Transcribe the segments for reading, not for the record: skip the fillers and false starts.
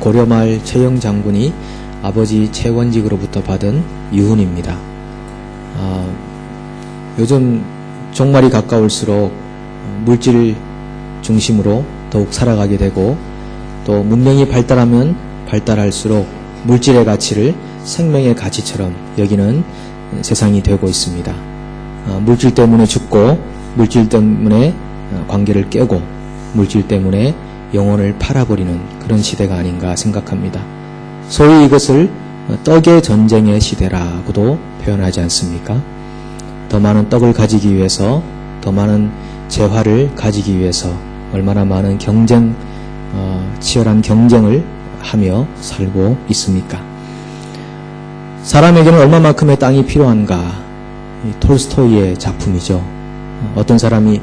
고려말 최영 장군이 아버지 최원직으로부터 받은 유훈입니다. 요즘 종말이 가까울수록 물질 중심으로 더욱 살아가게 되고, 또 문명이 발달하면 발달할수록 물질의 가치를 생명의 가치처럼 여기는 세상이 되고 있습니다. 물질 때문에 죽고, 물질 때문에 관계를 깨고, 물질 때문에 영혼을 팔아버리는 그런 시대가 아닌가 생각합니다. 소위 이것을 떡의 전쟁의 시대라고도 표현하지 않습니까? 더 많은 떡을 가지기 위해서, 더 많은 재화를 가지기 위해서 얼마나 많은 치열한 경쟁을 하며 살고 있습니까? 사람에게는 얼마만큼의 땅이 필요한가? 톨스토이의 작품이죠. 어떤 사람이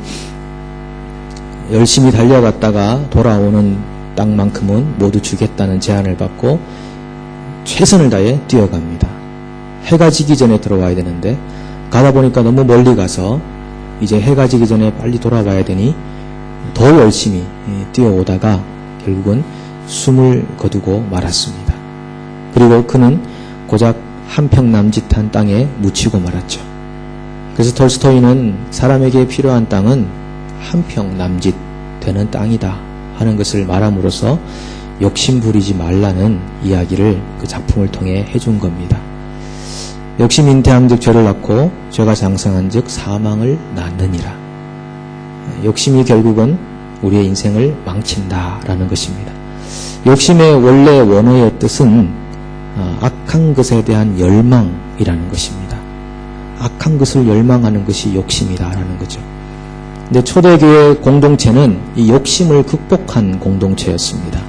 열심히 달려갔다가 돌아오는 땅만큼은 모두 주겠다는 제안을 받고 최선을 다해 뛰어갑니다. 해가 지기 전에 들어와야 되는데 가다 보니까 너무 멀리 가서 이제 해가 지기 전에 빨리 돌아와야 되니 더 열심히 뛰어오다가 결국은 숨을 거두고 말았습니다. 그리고 그는 고작 한 평 남짓한 땅에 묻히고 말았죠. 그래서 톨스토이는 사람에게 필요한 땅은 한 평 남짓 되는 땅이다 하는 것을 말함으로써 욕심 부리지 말라는 이야기를 그 작품을 통해 해준 겁니다. 욕심 잉태한즉 죄를 낳고 죄가 장성한즉 사망을 낳느니라. 욕심이 결국은 우리의 인생을 망친다라는 것입니다. 욕심의 원래 원어의 뜻은 악한 것에 대한 열망이라는 것입니다. 악한 것을 열망하는 것이 욕심이다라는 거죠. 근데 초대교회 공동체는 이 욕심을 극복한 공동체였습니다.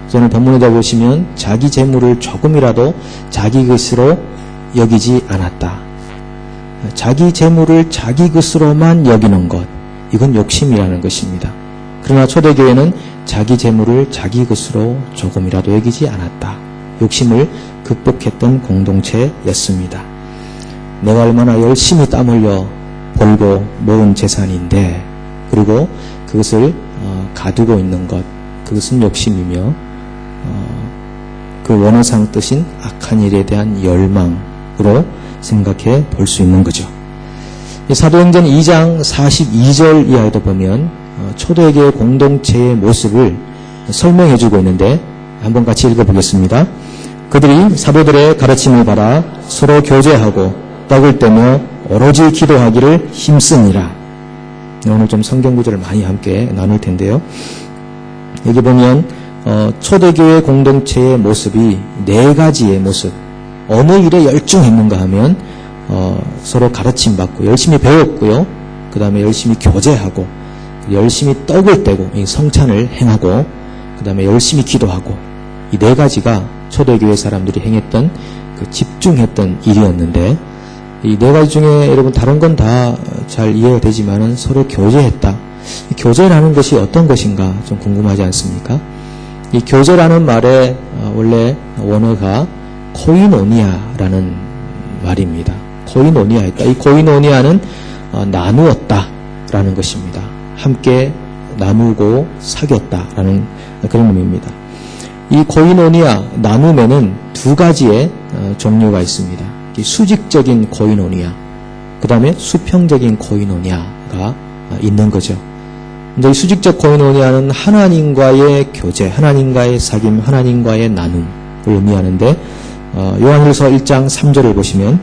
저는 본문에다 보시면 자기 재물을 조금이라도 자기 것으로 여기지 않았다. 자기 재물을 자기 것으로만 여기는 것, 이건 욕심이라는 것입니다. 그러나 초대교회는 자기 재물을 자기 것으로 조금이라도 여기지 않았다. 욕심을 극복했던 공동체였습니다. 내가 얼마나 열심히 땀 흘려 벌고 모은 재산인데, 그리고 그것을 가두고 있는 것, 그것은 욕심이며 그 원어상 뜻인 악한 일에 대한 열망으로 생각해 볼 수 있는 거죠. 사도행전 2장 42절 이하에도 보면 초대교회 공동체의 모습을 설명해 주고 있는데 한번 같이 읽어보겠습니다. 그들이 사도들의 가르침을 받아 서로 교제하고 떡을 떼며 오로지 기도하기를 힘쓰니라. 오늘 좀 성경 구절을 많이 함께 나눌 텐데요. 여기 보면 초대교회 공동체의 모습이 네 가지의 모습. 어느 일에 열중했는가 하면 서로 가르침 받고 열심히 배웠고요. 그 다음에 열심히 교제하고, 열심히 떡을 떼고 성찬을 행하고, 그 다음에 열심히 기도하고, 이 네 가지가 초대교회 사람들이 행했던 그 집중했던 일이었는데, 이 네 가지 중에 여러분 다른 건 다 잘 이해가 되지만은 서로 교제했다. 이 교제라는 것이 어떤 것인가 좀 궁금하지 않습니까? 이 교제라는 말의 원래 원어가 코이노니아라는 말입니다. 코이노니아였다. 이 코이노니아는 나누었다라는 것입니다. 함께 나누고 사귀었다라는 그런 의미입니다. 이 코이노니아, 나눔에는 두 가지의 종류가 있습니다. 수직적인 코이노니아, 그 다음에 수평적인 코이노니아가 있는 거죠. 이제 수직적 코이노니아는 하나님과의 교제, 하나님과의 사귐, 하나님과의 나눔을 의미하는데, 요한일서 1장 3절을 보시면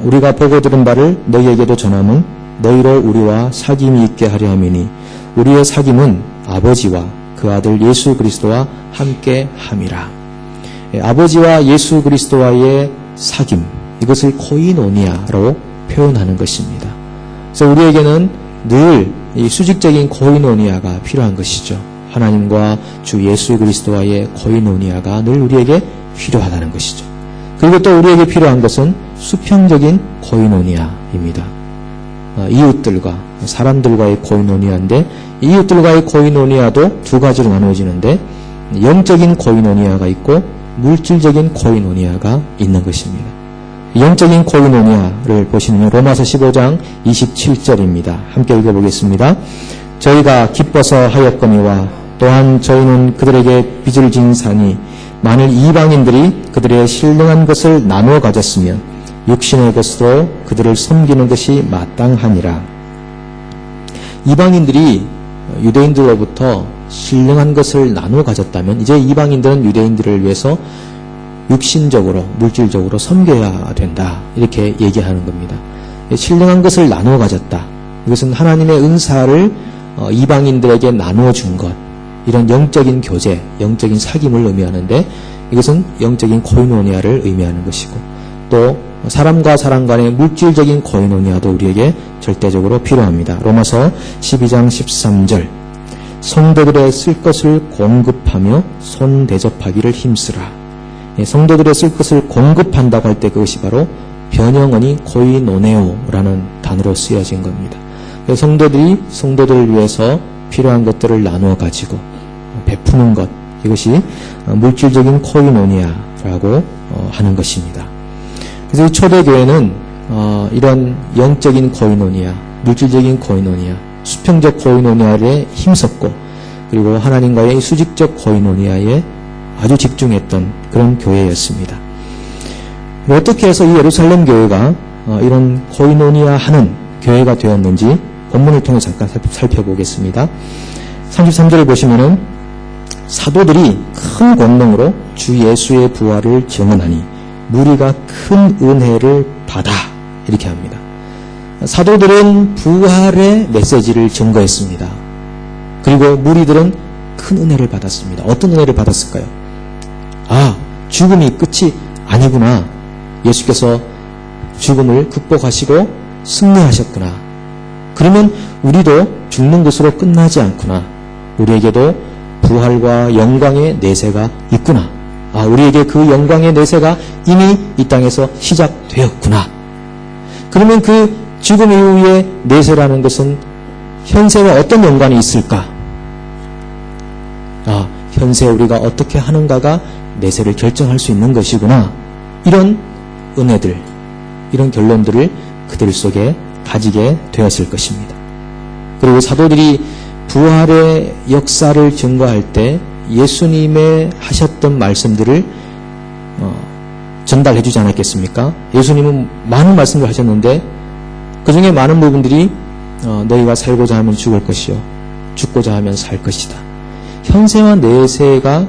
우리가 보고 들은 바를 너희에게도 전함은 너희로 우리와 사귐이 있게 하려 함이니 우리의 사귐은 아버지와 그 아들 예수 그리스도와 함께 함이라. 아버지와 예수 그리스도와의 사귐, 이것을 코이노니아로 표현하는 것입니다. 그래서 우리에게는 늘 이 수직적인 코이노니아가 필요한 것이죠. 하나님과 주 예수 그리스도와의 코이노니아가 늘 우리에게 필요하다는 것이죠. 그리고 또 우리에게 필요한 것은 수평적인 코이노니아입니다. 이웃들과 사람들과의 코이노니아인데, 이웃들과의 코이노니아도 두 가지로 나누어지는데 영적인 코이노니아가 있고 물질적인 코이노니아가 있는 것입니다. 영적인 코이노니아를 보시면 로마서 15장 27절입니다. 함께 읽어보겠습니다. 저희가 기뻐서 하였거니와 또 또한 저희는 그들에게 빚을 진 사니 만일 이방인들이 그들의 신령한 것을 나누어 가졌으면 육신의 것으로 그들을 섬기는 것이 마땅하니라. 이방인들이 유대인들로부터 신령한 것을 나누어 가졌다면 이제 이방인들은 유대인들을 위해서 육신적으로 물질적으로 섬겨야 된다, 이렇게 얘기하는 겁니다. 신령한 것을 나누어 가졌다, 이것은 하나님의 은사를 이방인들에게 나누어 준 것, 이런 영적인 교제, 영적인 사귐을 의미하는데 이것은 영적인 코이노니아를 의미하는 것이고, 또 사람과 사람 간의 물질적인 코이노니아도 우리에게 절대적으로 필요합니다. 로마서 12장 13절, 성도들의 쓸 것을 공급하며 손 대접하기를 힘쓰라. 성도들의 쓸 것을 공급한다고 할 때 그것이 바로 변형어니 코이노네오라는 단어로 쓰여진 겁니다. 성도들이 성도들을 위해서 필요한 것들을 나누어 가지고 베푸는 것, 이것이 물질적인 코이노니아라고 하는 것입니다. 그래서 초대교회는 이런 영적인 코이노니아, 물질적인 코이노니아, 수평적 코이노니아에 힘썼고, 그리고 하나님과의 수직적 코이노니아에 아주 집중했던 그런 교회였습니다. 어떻게 해서 이 예루살렘 교회가 이런 코이노니아 하는 교회가 되었는지 본문을 통해 잠깐 살펴보겠습니다. 33절을 보시면은 사도들이 큰 권능으로 주 예수의 부활을 증언하니 무리가 큰 은혜를 받아, 이렇게 합니다. 사도들은 부활의 메시지를 증거했습니다. 그리고 무리들은 큰 은혜를 받았습니다. 어떤 은혜를 받았을까요? 아, 죽음이 끝이 아니구나. 예수께서 죽음을 극복하시고 승리하셨구나. 그러면 우리도 죽는 것으로 끝나지 않구나. 우리에게도 부활과 영광의 내세가 있구나. 아, 우리에게 그 영광의 내세가 이미 이 땅에서 시작되었구나. 그러면 그 죽음 이후의 내세라는 것은 현세와 어떤 연관이 있을까? 아, 현세 우리가 어떻게 하는가가 내세를 결정할 수 있는 것이구나. 이런 은혜들, 이런 결론들을 그들 속에 가지게 되었을 것입니다. 그리고 사도들이 부활의 역사를 증거할 때 예수님의 하셨던 말씀들을 전달해 주지 않았겠습니까? 예수님은 많은 말씀을 하셨는데 그 중에 많은 부분들이 너희가 살고자 하면 죽을 것이요 죽고자 하면 살 것이다. 현세와 내세가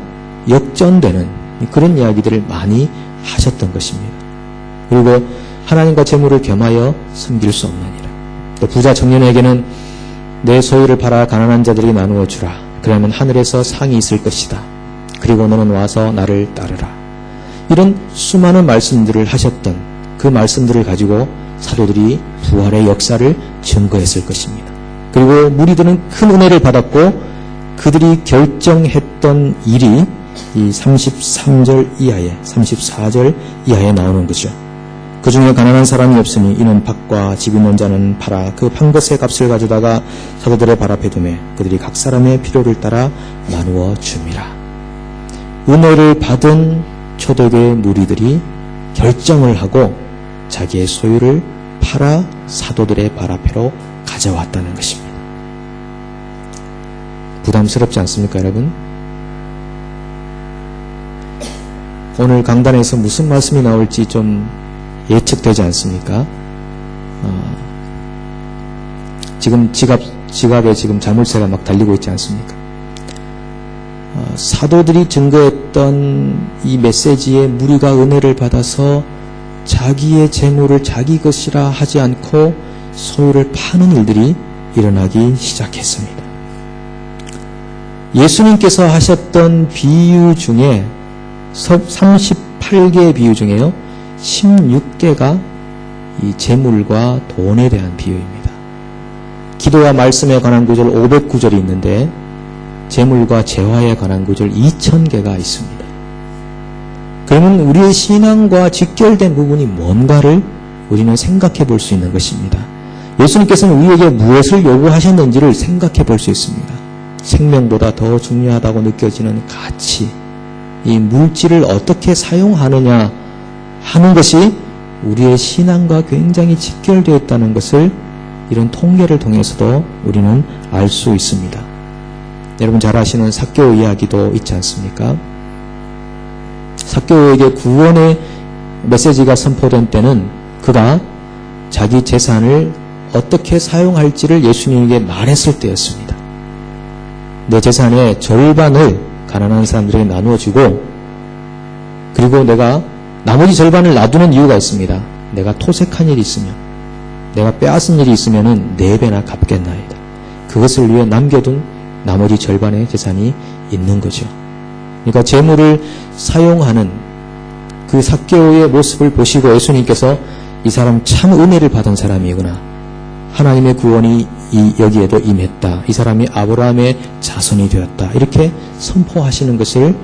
역전되는 그런 이야기들을 많이 하셨던 것입니다. 그리고 하나님과 재물을 겸하여 섬길 수 없느니라. 또 부자 청년에게는 내 소유를 팔아 가난한 자들에게 나누어 주라. 그러면 하늘에서 상이 있을 것이다. 그리고 너는 와서 나를 따르라. 이런 수많은 말씀들을 하셨던 그 말씀들을 가지고 사도들이 부활의 역사를 증거했을 것입니다. 그리고 무리들은 큰 은혜를 받았고 그들이 결정했던 일이 이 33절 이하에 34절 이하에 나오는 거죠. 그 중에 가난한 사람이 없으니 이는 밭과 집 있는 자는 팔아 그 판 것의 값을 가져다가 사도들의 발 앞에 두매 그들이 각 사람의 필요를 따라 나누어 줌이라. 은혜를 받은 초대교회 무리들이 결정을 하고 자기의 소유를 팔아 사도들의 발 앞에로 가져왔다는 것입니다. 부담스럽지 않습니까, 여러분? 오늘 강단에서 무슨 말씀이 나올지 좀 예측되지 않습니까? 지금 지갑에 지금 자물쇠가 막 달리고 있지 않습니까? 사도들이 증거했던 이 메시지에 무리가 은혜를 받아서 자기의 재물을 자기 것이라 하지 않고 소유를 파는 일들이 일어나기 시작했습니다. 예수님께서 하셨던 비유 중에 38개의 비유 중에요 16개가 이 재물과 돈에 대한 비유입니다. 기도와 말씀에 관한 구절 500구절이 있는데 재물과 재화에 관한 구절 2000개가 있습니다. 그러면 우리의 신앙과 직결된 부분이 뭔가를 우리는 생각해 볼 수 있는 것입니다. 예수님께서는 우리에게 무엇을 요구하셨는지를 생각해 볼 수 있습니다. 생명보다 더 중요하다고 느껴지는 가치, 이 물질을 어떻게 사용하느냐 하는 것이 우리의 신앙과 굉장히 직결되어 있다는 것을 이런 통계를 통해서도 우리는 알 수 있습니다. 여러분 잘 아시는 삭개오 이야기도 있지 않습니까? 삭개오에게 구원의 메시지가 선포된 때는 그가 자기 재산을 어떻게 사용할지를 예수님에게 말했을 때였습니다. 내 재산의 절반을 가난한 사람들에게 나누어주고, 그리고 내가 나머지 절반을 놔두는 이유가 있습니다. 내가 토색한 일이 있으면, 내가 빼앗은 일이 있으면 4배나 갚겠나이다. 그것을 위해 남겨둔 나머지 절반의 재산이 있는 거죠. 그러니까 재물을 사용하는 그 삭개오의 모습을 보시고 예수님께서 이 사람 참 은혜를 받은 사람이구나, 하나님의 구원이 여기에도 임했다, 이 사람이 아브라함의 자손이 되었다, 이렇게 선포하시는 것을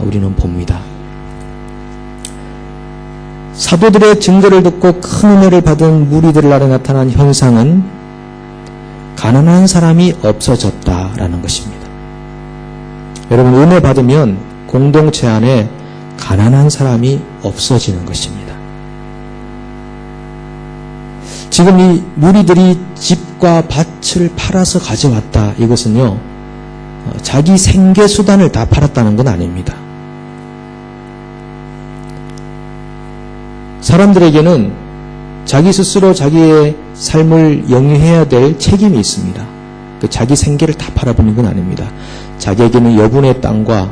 우리는 봅니다. 사도들의 증거를 듣고 큰 은혜를 받은 무리들 아래 나타난 현상은 가난한 사람이 없어졌다라는 것입니다. 여러분, 은혜 받으면 공동체 안에 가난한 사람이 없어지는 것입니다. 지금 이 무리들이 집과 밭을 팔아서 가져왔다, 이것은요, 자기 생계수단을 다 팔았다는 건 아닙니다. 사람들에게는 자기 스스로 자기의 삶을 영위해야 될 책임이 있습니다. 자기 생계를 다 팔아버리는 건 아닙니다. 자기에게는 여분의 땅과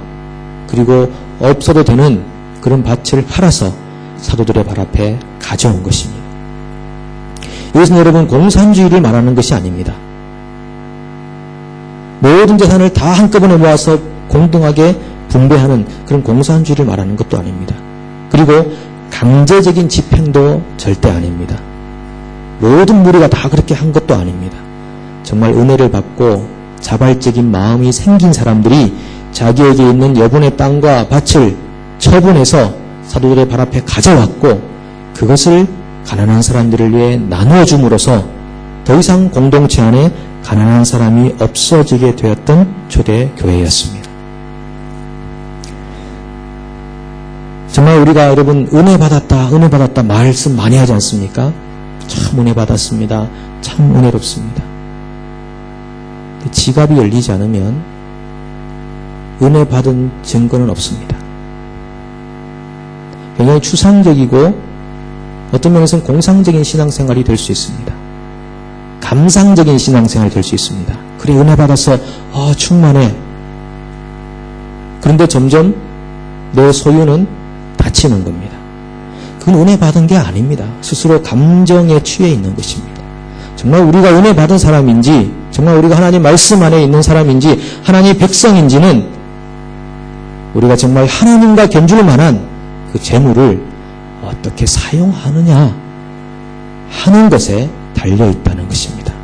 그리고 없어도 되는 그런 밭을 팔아서 사도들의 발 앞에 가져온 것입니다. 이것은 여러분 공산주의를 말하는 것이 아닙니다. 모든 재산을 다 한꺼번에 모아서 공동하게 분배하는 그런 공산주의를 말하는 것도 아닙니다. 그리고 강제적인 집행도 절대 아닙니다. 모든 무리가 다 그렇게 한 것도 아닙니다. 정말 은혜를 받고 자발적인 마음이 생긴 사람들이 자기에게 있는 여분의 땅과 밭을 처분해서 사도들의 발 앞에 가져왔고, 그것을 가난한 사람들을 위해 나누어 줌으로써 더 이상 공동체 안에 가난한 사람이 없어지게 되었던 초대 교회였습니다. 정말 우리가 여러분 은혜 받았다 말씀 많이 하지 않습니까? 참 은혜 받았습니다. 참 은혜롭습니다. 지갑이 열리지 않으면 은혜 받은 증거는 없습니다. 굉장히 추상적이고 어떤 면에서는 공상적인 신앙생활이 될 수 있습니다. 감상적인 신앙생활이 될 수 있습니다. 그래, 은혜 받아서 충만해. 그런데 점점 내 소유는 닫히는 겁니다. 그건 은혜 받은 게 아닙니다. 스스로 감정에 취해 있는 것입니다. 정말 우리가 은혜 받은 사람인지, 정말 우리가 하나님 말씀 안에 있는 사람인지, 하나님의 백성인지는 우리가 정말 하나님과 견줄 만한 그 재물을 어떻게 사용하느냐 하는 것에 달려있다는 것입니다.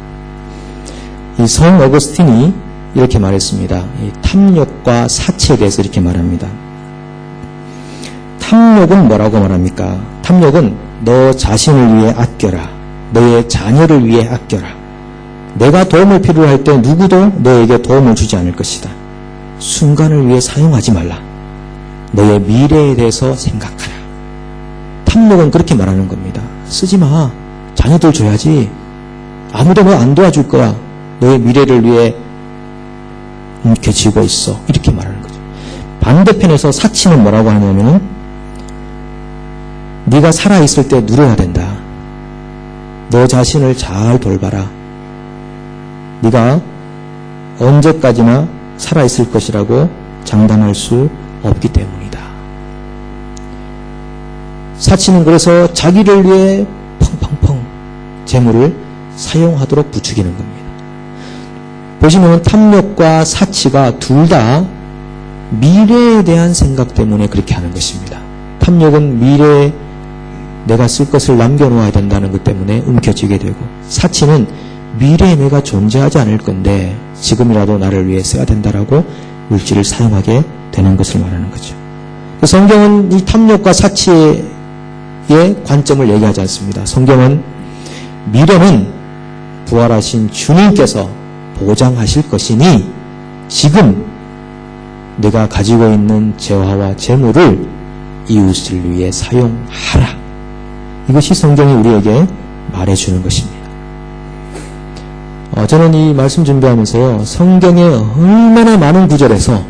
이 성 어거스틴이 이렇게 말했습니다. 이 탐욕과 사치에 대해서 이렇게 말합니다. 탐욕은 뭐라고 말합니까? 탐욕은 너 자신을 위해 아껴라. 너의 자녀를 위해 아껴라. 내가 도움을 필요로 할 때 누구도 너에게 도움을 주지 않을 것이다. 순간을 위해 사용하지 말라. 너의 미래에 대해서 생각하라. 탐욕은 그렇게 말하는 겁니다. 쓰지 마. 자녀들 줘야지. 아무도 너 안 도와줄 거야. 너의 미래를 위해 움켜쥐고 있어. 이렇게 말하는 거죠. 반대편에서 사치는 뭐라고 하냐면은 네가 살아있을 때 누려야 된다. 너 자신을 잘 돌봐라. 네가 언제까지나 살아있을 것이라고 장담할 수 없기 때문이다. 사치는 그래서 자기를 위해 펑펑펑 재물을 사용하도록 부추기는 겁니다. 보시면 탐욕과 사치가 둘 다 미래에 대한 생각 때문에 그렇게 하는 것입니다. 탐욕은 미래에 내가 쓸 것을 남겨놓아야 된다는 것 때문에 움켜쥐게 되고, 사치는 미래에 내가 존재하지 않을 건데 지금이라도 나를 위해 써야 된다라고 물질을 사용하게 되는 것을 말하는 거죠. 성경은 이 탐욕과 사치의 관점을 얘기하지 않습니다. 성경은 미래는 부활하신 주님께서 보장하실 것이니 지금 내가 가지고 있는 재화와 재물을 이웃을 위해 사용하라. 이것이 성경이 우리에게 말해주는 것입니다. 저는 이 말씀 준비하면서요, 성경에 얼마나 많은 구절에서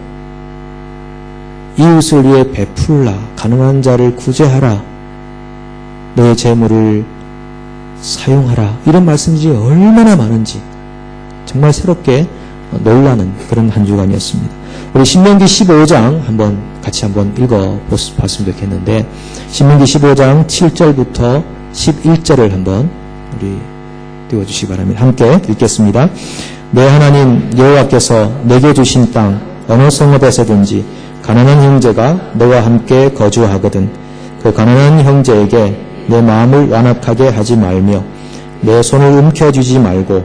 이웃을 위해 베풀라, 가난한 자를 구제하라, 너의 재물을 사용하라, 이런 말씀들이 얼마나 많은지 정말 새롭게 놀라는 그런 한 주간이었습니다. 우리 신명기 15장 같이 한번 읽어봤으면 좋겠는데, 신명기 15장 7절부터 11절을 한번 우리 띄워주시기 바랍니다. 함께 읽겠습니다. 내 하나님 여호와께서 내게 주신 땅 어느 성읍에서든지 가난한 형제가 너와 함께 거주하거든 그 가난한 형제에게 내 마음을 완악하게 하지 말며 내 손을 움켜쥐지 말고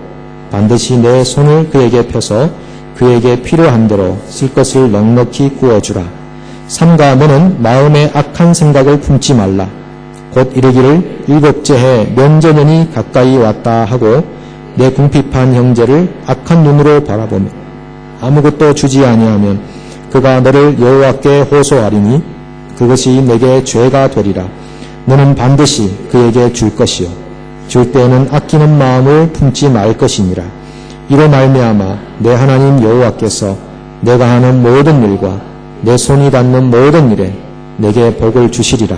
반드시 내 손을 그에게 펴서 그에게 필요한 대로 쓸 것을 넉넉히 구워주라. 삼가 너는 마음에 악한 생각을 품지 말라. 곧 이르기를 일곱째 해 면제년이 가까이 왔다 하고 내 궁핍한 형제를 악한 눈으로 바라보며 아무것도 주지 아니하면 그가 너를 여호와께 호소하리니 그것이 내게 죄가 되리라. 너는 반드시 그에게 줄 것이요 줄 때에는 아끼는 마음을 품지 말 것이니라. 이로 말미암아 내 하나님 여호와께서 내가 하는 모든 일과 내 손이 닿는 모든 일에 내게 복을 주시리라.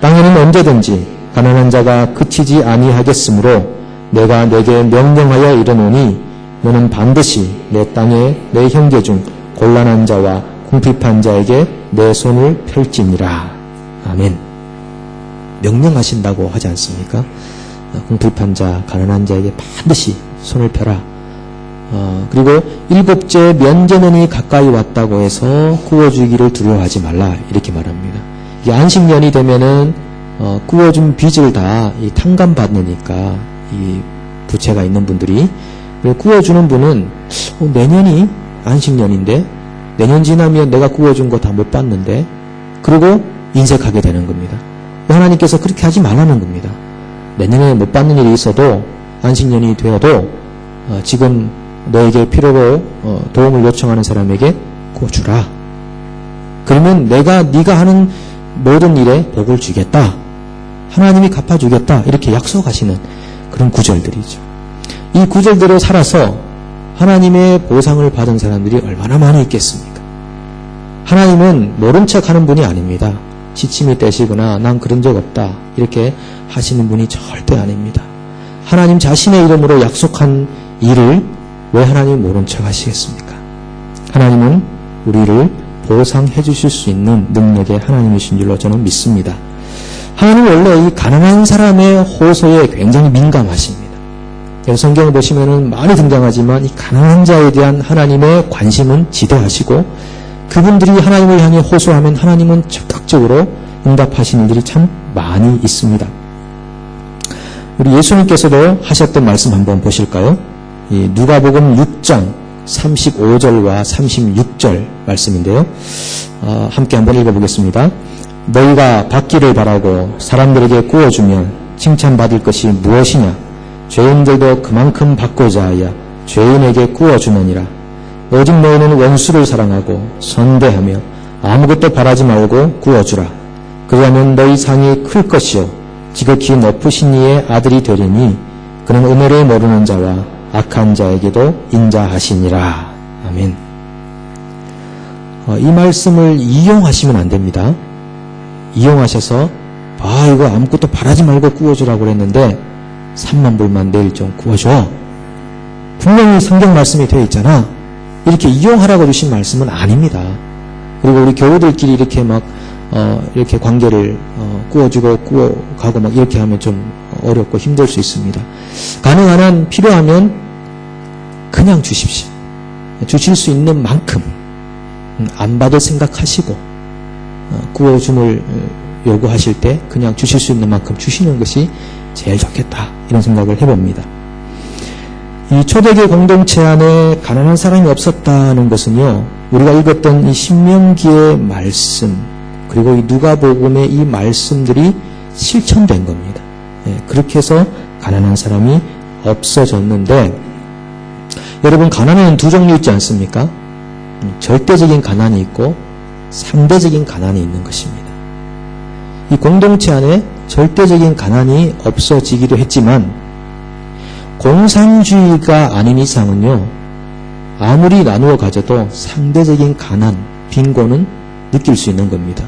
땅에는 언제든지 가난한 자가 그치지 아니하겠으므로 내가 내게 명령하여 이르노니 너는 반드시 내 땅에 내 형제 중 곤란한 자와 궁핍한 자에게 내 손을 펼지니라. 아멘. 명령하신다고 하지 않습니까? 궁핍한 자, 가난한 자에게 반드시 손을 펴라. 그리고 일곱째 면제년이 가까이 왔다고 해서 구워주기를 두려워하지 말라, 이렇게 말합니다. 이게 안식년이 되면은 구워준 빚을 다 탕감받으니까 이 부채가 있는 분들이, 구워주는 분은 내년이 안식년인데 내년 지나면 내가 구워준 거 다 못 받는데, 그리고 인색하게 되는 겁니다. 하나님께서 그렇게 하지 말라는 겁니다. 내년에 못 받는 일이 있어도 안식년이 되어도 지금 너에게 필요로 도움을 요청하는 사람에게 구워주라. 그러면 네가 하는 모든 일에 복을 주겠다, 하나님이 갚아주겠다, 이렇게 약속하시는 그런 구절들이죠. 이 구절대로 살아서 하나님의 보상을 받은 사람들이 얼마나 많이 있겠습니까? 하나님은 모른 척하는 분이 아닙니다. 시침이 떼시거나 난 그런 적 없다 이렇게 하시는 분이 절대 아닙니다. 하나님 자신의 이름으로 약속한 일을 왜 하나님 모른 척 하시겠습니까? 하나님은 우리를 보상해 주실 수 있는 능력의 하나님이신 줄로 저는 믿습니다. 하나님은 원래 이 가난한 사람의 호소에 굉장히 민감하십니다. 성경을 보시면은 많이 등장하지만 이 가난한 자에 대한 하나님의 관심은 지대하시고, 그분들이 하나님을 향해 호소하면 하나님은 적극적으로 응답하시는 일들이 참 많이 있습니다. 우리 예수님께서도 하셨던 말씀 한번 보실까요? 이 누가복음 6장 35절과 36절 말씀인데요. 함께 한번 읽어보겠습니다. 너희가 받기를 바라고 사람들에게 구워주면 칭찬받을 것이 무엇이냐? 죄인들도 그만큼 받고자 하여 죄인에게 구워주느니라. 오직 너희는 원수를 사랑하고 선대하며 아무것도 바라지 말고 구워주라. 그리하면 너희 상이 클 것이요 지극히 높으신 이의 아들이 되리니 그는 은혜를 모르는 자와 악한 자에게도 인자하시니라. 아멘. 이 말씀을 이용하시면 안 됩니다. 이용하셔서 이거 아무것도 바라지 말고 구워주라고 그랬는데 3만 불만 내일 좀 구워줘. 분명히 성경 말씀이 되어 있잖아. 이렇게 이용하라고 주신 말씀은 아닙니다. 그리고 우리 교우들끼리 이렇게 이렇게 관계를 구워주고 구워가고 이렇게 하면 좀 어렵고 힘들 수 있습니다. 가능한 한 필요하면 그냥 주십시오. 주실 수 있는 만큼 안 받을 생각하시고 구워줌을 요구하실 때 그냥 주실 수 있는 만큼 주시는 것이 제일 좋겠다, 이런 생각을 해봅니다. 이 초대교회 공동체 안에 가난한 사람이 없었다는 것은요, 우리가 읽었던 이 신명기의 말씀 그리고 이 누가복음의 이 말씀들이 실천된 겁니다. 그렇게 해서 가난한 사람이 없어졌는데, 여러분, 가난에는 두 종류 있지 않습니까? 절대적인 가난이 있고 상대적인 가난이 있는 것입니다. 이 공동체 안에 절대적인 가난이 없어지기도 했지만 공산주의가 아닌 이상은요, 아무리 나누어 가져도 상대적인 가난, 빈곤은 느낄 수 있는 겁니다.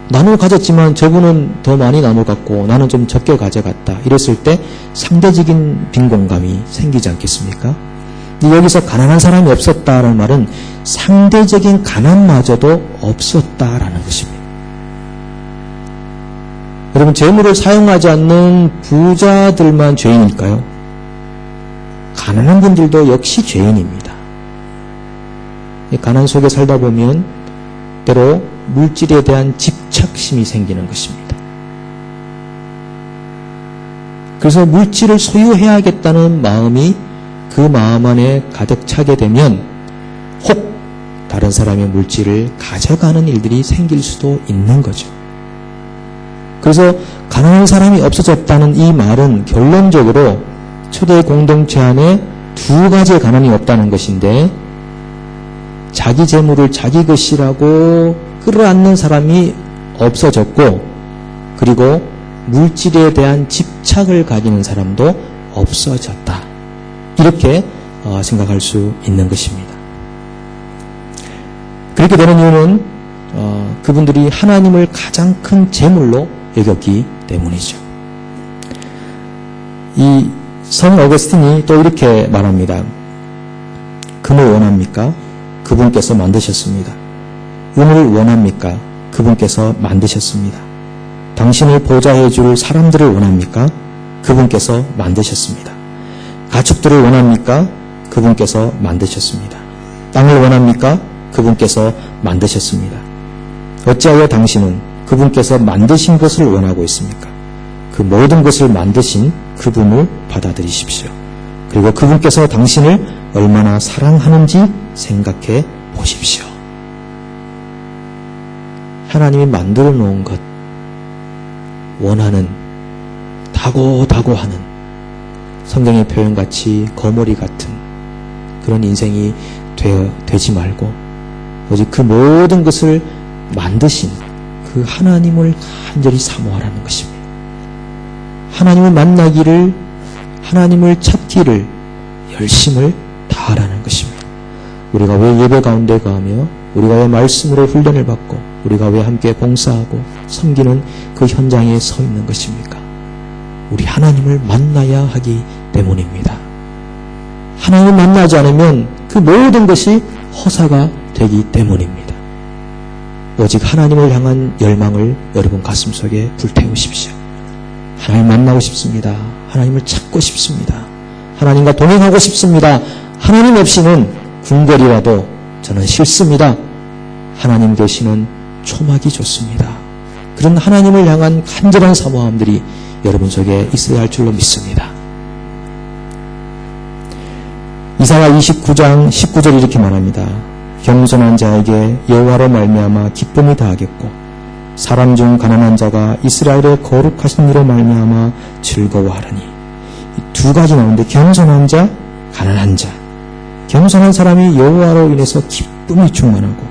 나누어 가졌지만 저분은 더 많이 나누어 갔고 나는 좀 적게 가져갔다. 이랬을 때 상대적인 빈곤감이 생기지 않겠습니까? 여기서 가난한 사람이 없었다라는 말은 상대적인 가난마저도 없었다라는 것입니다. 여러분, 재물을 사용하지 않는 부자들만 죄인일까요? 가난한 분들도 역시 죄인입니다. 가난 속에 살다 보면 때로 물질에 대한 집착심이 생기는 것입니다. 그래서 물질을 소유해야겠다는 마음이 그 마음 안에 가득 차게 되면 혹 다른 사람의 물질을 가져가는 일들이 생길 수도 있는 거죠. 그래서 가난한 사람이 없어졌다는 이 말은 결론적으로 초대 공동체 안에 두 가지의 가난이 없다는 것인데, 자기 재물을 자기 것이라고 끌어안는 사람이 없어졌고, 그리고 물질에 대한 집착을 가지는 사람도 없어졌다. 이렇게 생각할 수 있는 것입니다. 그렇게 되는 이유는 그분들이 하나님을 가장 큰 재물로 여겼기 때문이죠. 이 성 어거스틴이 또 이렇게 말합니다. 금을 원합니까? 그분께서 만드셨습니다. 은을 원합니까? 그분께서 만드셨습니다. 당신을 보좌해 줄 사람들을 원합니까? 그분께서 만드셨습니다. 가축들을 원합니까? 그분께서 만드셨습니다. 땅을 원합니까? 그분께서 만드셨습니다. 어찌하여 당신은 그분께서 만드신 것을 원하고 있습니까? 그 모든 것을 만드신 그분을 받아들이십시오. 그리고 그분께서 당신을 얼마나 사랑하는지 생각해 보십시오. 하나님이 만들어 놓은 것, 원하는, 다고다고 하는, 성경의 표현같이 거머리 같은 그런 인생이 되지 말고 오직 그 모든 것을 만드신 그 하나님을 간절히 사모하라는 것입니다. 하나님을 만나기를, 하나님을 찾기를 열심을 다하라는 것입니다. 우리가 왜 예배 가운데 가며 우리가 왜 말씀으로 훈련을 받고 우리가 왜 함께 봉사하고 섬기는 그 현장에 서 있는 것입니까? 우리 하나님을 만나야 하기 때문입니다. 하나님을 만나지 않으면 그 모든 것이 허사가 되기 때문입니다. 오직 하나님을 향한 열망을 여러분 가슴속에 불태우십시오. 하나님 만나고 싶습니다. 하나님을 찾고 싶습니다. 하나님과 동행하고 싶습니다. 하나님 없이는 궁궐이라도 저는 싫습니다. 하나님 계시는 초막이 좋습니다. 그런 하나님을 향한 간절한 사모함들이 여러분 속에 있어야 할 줄로 믿습니다. 이사야 29장 19절 이렇게 말합니다. 겸손한 자에게 여호와로 말미암아 기쁨이 다하겠고 사람 중 가난한 자가 이스라엘의 거룩하신 이로 말미암아 즐거워하리니. 이 두 가지 나오는데 겸손한 자, 가난한 자. 겸손한 사람이 여호와로 인해서 기쁨이 충만하고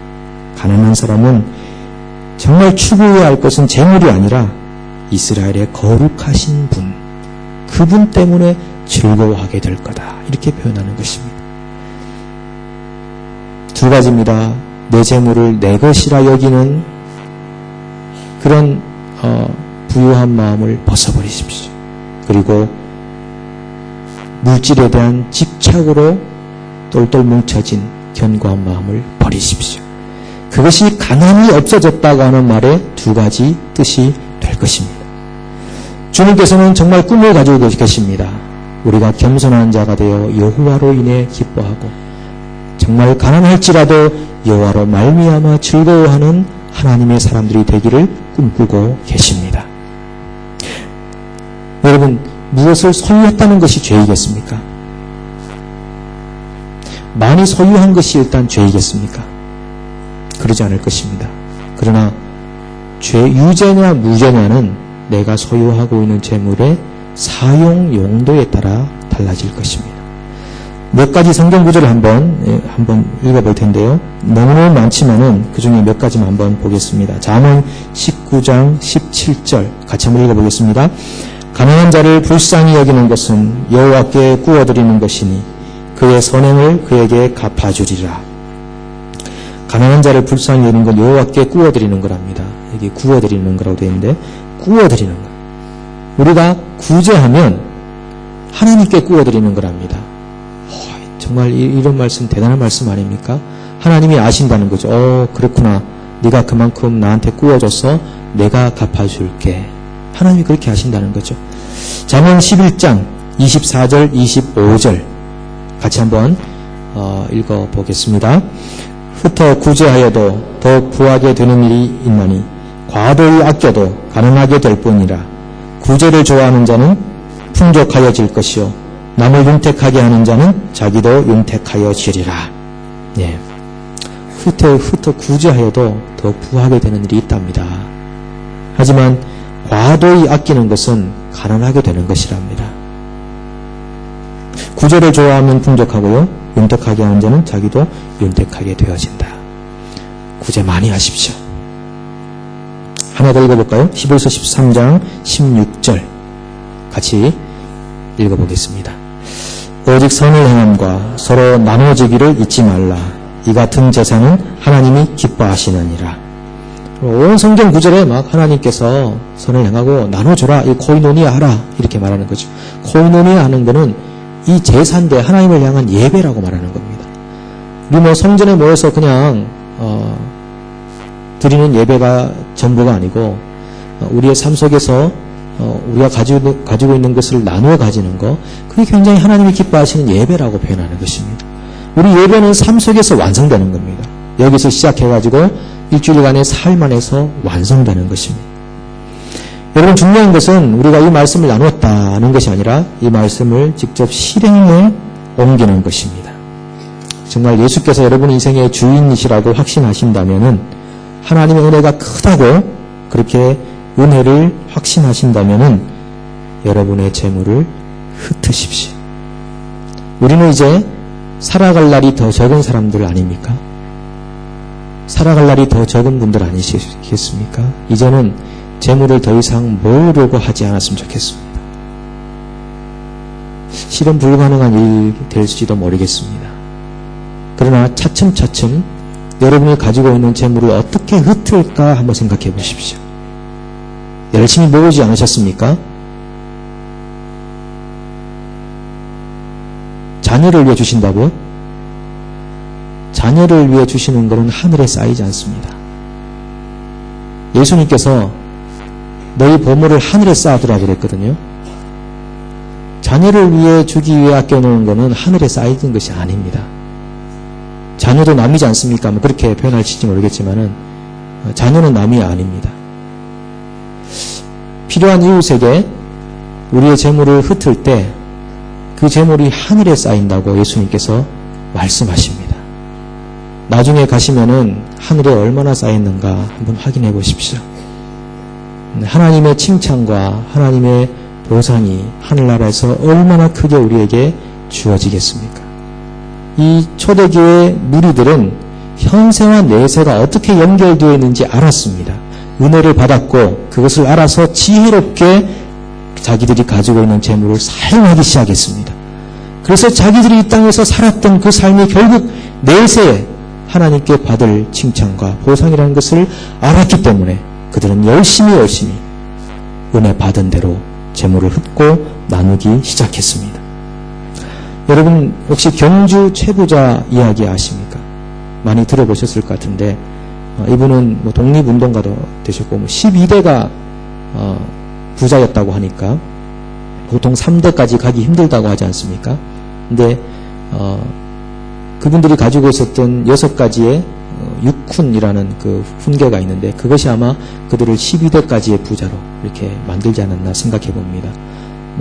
가난한 사람은 정말 추구해야 할 것은 재물이 아니라 이스라엘의 거룩하신 분, 그분 때문에 즐거워하게 될 거다. 이렇게 표현하는 것입니다. 두 가지입니다. 내 재물을 내 것이라 여기는 그런 부유한 마음을 벗어버리십시오. 그리고 물질에 대한 집착으로 똘똘 뭉쳐진 견고한 마음을 버리십시오. 그것이 가난이 없어졌다고 하는 말의 두 가지 뜻이 될 것입니다. 주님께서는 정말 꿈을 가지고 계십니다. 우리가 겸손한 자가 되어 여호와로 인해 기뻐하고 정말 가난할지라도 여호와로 말미암아 즐거워하는 하나님의 사람들이 되기를 꿈꾸고 계십니다. 여러분, 무엇을 소유했다는 것이 죄이겠습니까? 많이 소유한 것이 일단 죄이겠습니까? 그러지 않을 것입니다. 그러나 유죄냐 무죄냐는 내가 소유하고 있는 재물의 사용 용도에 따라 달라질 것입니다. 몇 가지 성경 구절을 한번 읽어볼 텐데요. 너무너무 많지만은 그 중에 몇 가지만 한번 보겠습니다. 잠언 19장 17절 같이 한번 읽어보겠습니다. 가난한 자를 불쌍히 여기는 것은 여호와께 구워드리는 것이니 그의 선행을 그에게 갚아주리라. 가난한 자를 불쌍히 여기는 건 여호와께 구워드리는 거랍니다. 여기 구워드리는 거라고 되어 있는데 구워드리는 거. 우리가 구제하면 하나님께 구워드리는 거랍니다. 정말 이런 말씀 대단한 말씀 아닙니까? 하나님이 아신다는 거죠. 그렇구나. 네가 그만큼 나한테 구워줘서 내가 갚아줄게. 하나님이 그렇게 하신다는 거죠. 잠언 11장 24절 25절 같이 한번 읽어보겠습니다. 흩어 구제하여도 더욱 부하게 되는 일이 있나니 과도히 아껴도 가난하게 될 뿐이라. 구제를 좋아하는 자는 풍족하여질 것이요 남을 윤택하게 하는 자는 자기도 윤택하여지리라. 예. 흩어 구제하여도 더 부하게 되는 일이 있답니다. 하지만 과도히 아끼는 것은 가난하게 되는 것이랍니다. 구제를 좋아하면 풍족하고요. 윤택하게 하는 자는 자기도 윤택하게 되어진다. 구제 많이 하십시오. 하나 더 읽어볼까요? 히브리서 13장 16절 같이 읽어보겠습니다. 오직 선을 행함과 서로 나눠주기를 잊지 말라. 이 같은 제사는 하나님이 기뻐하시느니라. 온 성경 구절에 막 하나님께서 선을 행하고 나눠줘라. 이 코이노니아 하라. 이렇게 말하는 거죠. 코이노니아 하는 거는 이 제사인데 하나님을 향한 예배라고 말하는 겁니다. 우리 성전에 모여서 그냥 드리는 예배가 전부가 아니고 우리의 삶 속에서 우리가 가지고 있는 것을 나누어 가지는 거, 그게 굉장히 하나님이 기뻐하시는 예배라고 표현하는 것입니다. 우리 예배는 삶 속에서 완성되는 겁니다. 여기서 시작해가지고 일주일간의 삶 안에서 완성되는 것입니다. 여러분, 중요한 것은 우리가 이 말씀을 나누었다는 것이 아니라 이 말씀을 직접 실행에 옮기는 것입니다. 정말 예수께서 여러분 인생의 주인이시라고 확신하신다면은, 하나님의 은혜가 크다고 그렇게 은혜를 확신하신다면은 여러분의 재물을 흩으십시오. 우리는 이제 살아갈 날이 더 적은 사람들 아닙니까? 살아갈 날이 더 적은 분들 아니시겠습니까? 이제는 재물을 더 이상 모으려고 하지 않았으면 좋겠습니다. 실현 불가능한 일이 될지도 모르겠습니다. 그러나 차츰차츰 여러분이 가지고 있는 재물을 어떻게 흩을까 한번 생각해 보십시오. 열심히 모으지 않으셨습니까? 자녀를 위해 주신다고요? 자녀를 위해 주시는 것은 하늘에 쌓이지 않습니다. 예수님께서 너희 보물을 하늘에 쌓아두라고 그랬거든요. 자녀를 위해 주기 위해 아껴놓은 것은 하늘에 쌓이는 것이 아닙니다. 자녀도 남이지 않습니까? 뭐 그렇게 표현할지 모르겠지만은 자녀는 남이 아닙니다. 필요한 이웃에게 우리의 재물을 흩을 때 그 재물이 하늘에 쌓인다고 예수님께서 말씀하십니다. 나중에 가시면은 하늘에 얼마나 쌓였는가 한번 확인해 보십시오. 하나님의 칭찬과 하나님의 보상이 하늘나라에서 얼마나 크게 우리에게 주어지겠습니까? 이 초대교회 무리들은 현세와 내세가 어떻게 연결되어 있는지 알았습니다. 은혜를 받았고 그것을 알아서 지혜롭게 자기들이 가지고 있는 재물을 사용하기 시작했습니다. 그래서 자기들이 이 땅에서 살았던 그 삶이 결국 내세에 하나님께 받을 칭찬과 보상이라는 것을 알았기 때문에 그들은 열심히 은혜 받은 대로 재물을 흩고 나누기 시작했습니다. 여러분 혹시 경주 최부자 이야기 아십니까? 많이 들어보셨을 것 같은데 이분은 뭐 독립운동가도 되셨고 12대가 부자였다고 하니까 보통 3대까지 가기 힘들다고 하지 않습니까? 근데 그분들이 가지고 있었던 6가지의 육훈이라는 그 훈계가 있는데 그것이 아마 그들을 12대까지의 부자로 이렇게 만들지 않았나 생각해 봅니다.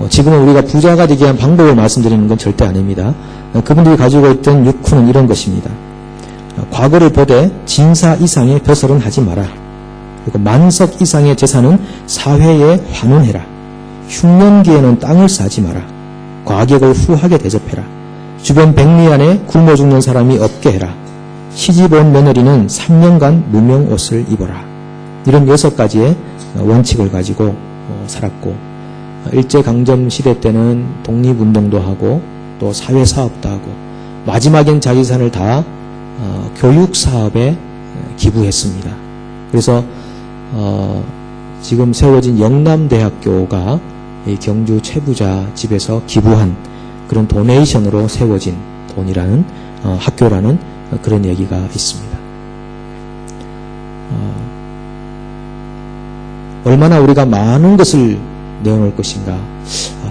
지금은 우리가 부자가 되기 위한 방법을 말씀드리는 건 절대 아닙니다. 그분들이 가지고 있던 육훈은 이런 것입니다. 과거를 보되 진사 이상의 벼슬은 하지 마라. 그리고 만석 이상의 재산은 사회에 환원해라. 흉년기에는 땅을 싸지 마라. 과객을 후하게 대접해라. 주변 백리 안에 굶어 죽는 사람이 없게 해라. 시집 온 며느리는 3년간 무명 옷을 입어라. 이런 6가지의 원칙을 가지고 살았고 일제강점 시대 때는 독립운동도 하고 또 사회사업도 하고 마지막엔 자기 산을 다 교육사업에 기부했습니다. 그래서 지금 세워진 영남대학교가 이 경주 최부자 집에서 기부한 그런 도네이션으로 세워진 돈이라는 학교라는 그런 얘기가 있습니다. 얼마나 우리가 많은 것을 내어놓을 것인가,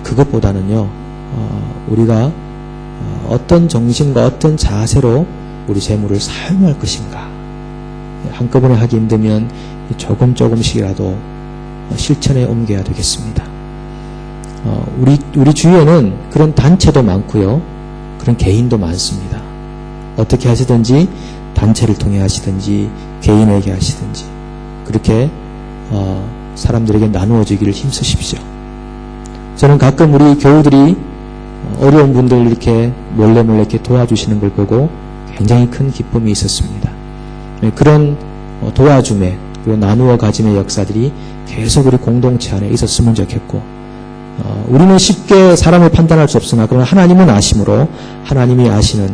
그것보다는요, 우리가 어떤 정신과 어떤 자세로 우리 재물을 사용할 것인가, 한꺼번에 하기 힘들면 조금씩이라도 실천에 옮겨야 되겠습니다. 우리 주위에는 그런 단체도 많고요, 그런 개인도 많습니다. 어떻게 하시든지 단체를 통해 하시든지 개인에게 하시든지 그렇게 사람들에게 나누어주기를 힘쓰십시오. 저는 가끔 우리 교우들이 어려운 분들 이렇게 몰래 이렇게 도와주시는 걸 보고 굉장히 큰 기쁨이 있었습니다. 그런 도와줌에 그리고 나누어 가짐의 역사들이 계속 우리 공동체 안에 있었으면 좋겠고, 우리는 쉽게 사람을 판단할 수 없으나 그러나 하나님은 아심으로 하나님이 아시는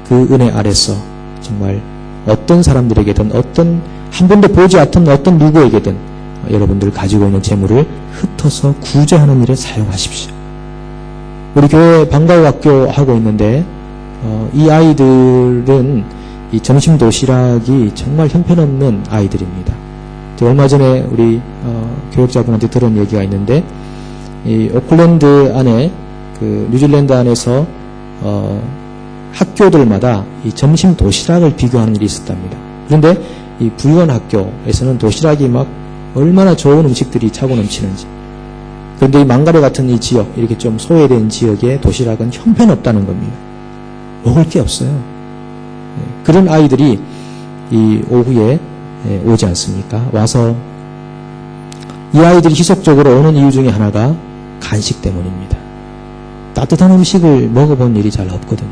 그 은혜 아래서 정말 어떤 사람들에게든 어떤 한 번도 보지 않던 어떤 누구에게든 여러분들 가지고 있는 재물을 흩어서 구제하는 일에 사용하십시오. 우리 교회 방과후 하고 있는데 이 아이들은 이 점심 도시락이 정말 형편없는 아이들입니다. 얼마 전에 우리 교역자분한테 들은 얘기가 있는데, 이 오클랜드 안에 그 뉴질랜드 안에서 학교들마다 이 점심 도시락을 비교하는 일이 있었답니다. 그런데 이 부유한 학교에서는 도시락이 막 얼마나 좋은 음식들이 차고 넘치는지. 그런데 이 망가레 같은 이 지역, 이렇게 좀 소외된 지역의 도시락은 형편없다는 겁니다. 먹을 게 없어요. 그런 아이들이 이 오후에 오지 않습니까? 와서 이 아이들이 희속적으로 오는 이유 중에 하나가 간식 때문입니다. 따뜻한 음식을 먹어본 일이 잘 없거든요.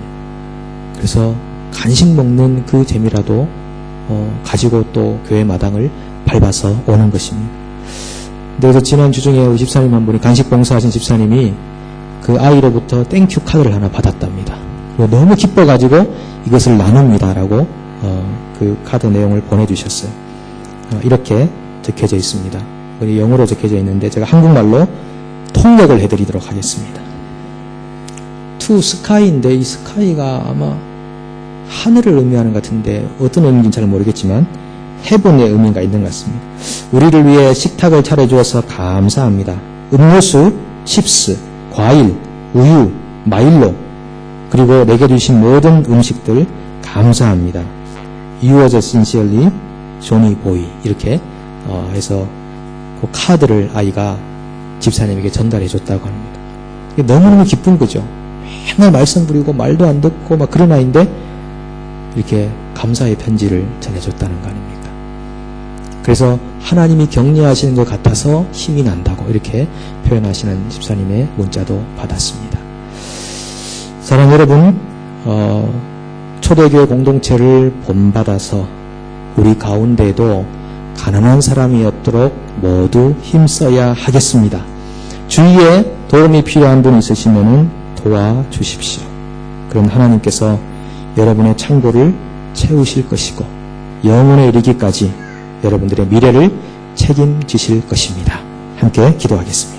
그래서 간식 먹는 그 재미라도 가지고 또 교회 마당을 밟아서 오는 것입니다. 그래서 지난주 중에 우리 집사님 한 분이 간식 봉사하신 집사님이 그 아이로부터 땡큐 카드를 하나 받았답니다. 그리고 너무 기뻐가지고 이것을 나눕니다라고 그 카드 내용을 보내주셨어요. 이렇게 적혀져 있습니다. 영어로 적혀져 있는데 제가 한국말로 통역을 해드리도록 하겠습니다. To sky인데 이 sky가 아마 하늘을 의미하는 것 같은데 어떤 의미인지는 잘 모르겠지만 heaven의 의미가 있는 것 같습니다. 우리를 위해 식탁을 차려주어서 감사합니다. 음료수, 칩스, 과일, 우유, 마일로, 그리고 내게 주신 모든 음식들 감사합니다. Yours sincerely, 조니 보이. 이렇게 해서 그 카드를 아이가 집사님에게 전달해 줬다고 합니다. 너무너무 기쁜 거죠. 맨날 말썽 부리고 말도 안 듣고 막 그런 아이인데 이렇게 감사의 편지를 전해줬다는 거 아닙니까? 그래서 하나님이 격려하시는 것 같아서 힘이 난다고 이렇게 표현하시는 집사님의 문자도 받았습니다. 사랑하는 여러분, 초대교회 공동체를 본받아서 우리 가운데에도 가난한 사람이 없도록 모두 힘써야 하겠습니다. 주위에 도움이 필요한 분 있으시면 도와주십시오. 그럼 하나님께서 여러분의 창고를 채우실 것이고 영원에 이르기까지 여러분들의 미래를 책임지실 것입니다. 함께 기도하겠습니다.